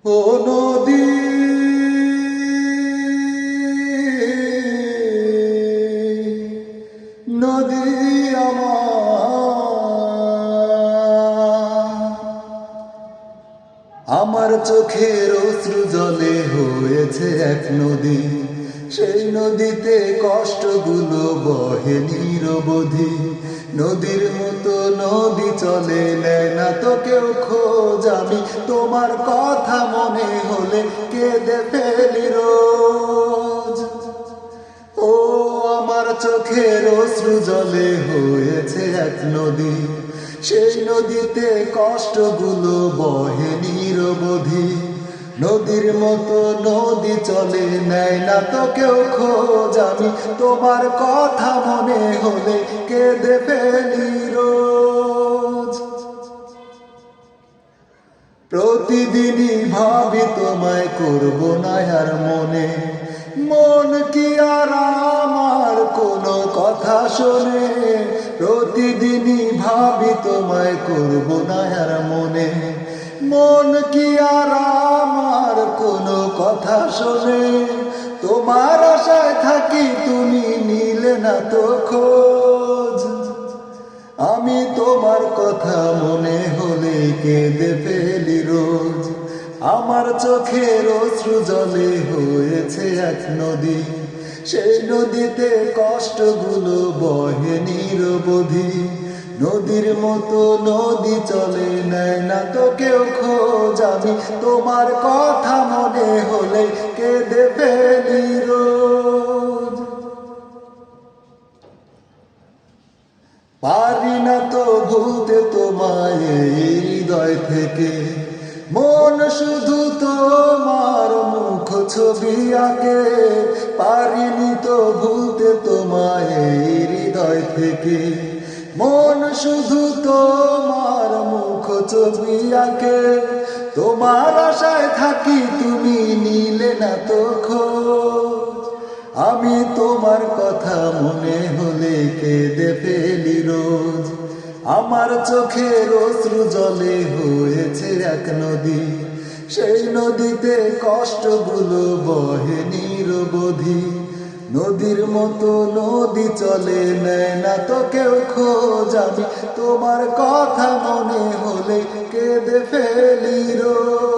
ও নদী নদী আমার চোখের অশ্রু জলে হয়েছে এক নদী, সেই নদীতে কষ্টগুলো বহে নিরবধি। নদীর মতো নদী চলে নেয় না তো কেউ খোঁজ, আমি তোমার কথা মনে হলে কেঁদে ফেলি রোজ। ও আমার চোখের অশ্রু জলে হয়েছে এক নদী, সেই নদীতে কষ্টগুলো বহে নিরবধি। নদীর মতো নদী চলে নেয় না তো কেউ খোঁজ, আমি তোমার কথা মনে হলে কেঁদে ফেলি রোজ। প্রতিদিনই ভাবি তোমায় করব না আর মনে, মন কি আর আমার কোনো কথা শোনে। প্রতিদিনই ভাবি তোমায় করব না আর মনে, মন কি আর আমার কোনো কথা শোনে। তোমার আশায় থাকি তুমি নিলে না তো খোঁজ, আমি তোমার কথা মনে হলে কেঁদে ফেলি রোজ। আমার চোখের অশ্রু জলে হয়েছে এক নদী, সেই নদীতে কষ্টগুলো বহে নিরবধি। নদীর মতো নদী চলে নেয় না তো কেউ খোঁজ, আমি তোমার কথা মনে হলে কেঁদে ফেলি রোজ। পারি না তো ভুলতে তোমায় এই হৃদয় থেকে, মন শুধু তোমার মুখ ছবি আঁকে। পারিনি তো ভুলতে তোমায় এই হৃদয় থেকে, মন শুধু তোমার মুখ ছবি আঁকে। তোমার আশায় থাকি তুমি নিলে না তো খোঁজ, আমি তোমার কথা মনে হলে কেঁদে ফেলি রোজ। আমার চোখের অশ্রু জলে হয়েছে এক নদী, সেই নদীতে কষ্টগুলো বহে নিরবধি। নদীর মতো নদী চলে নেয় না তো কেউ খোঁজ, আমি তোমার কথা মনে হলে কেঁদে ফেলি রোজ।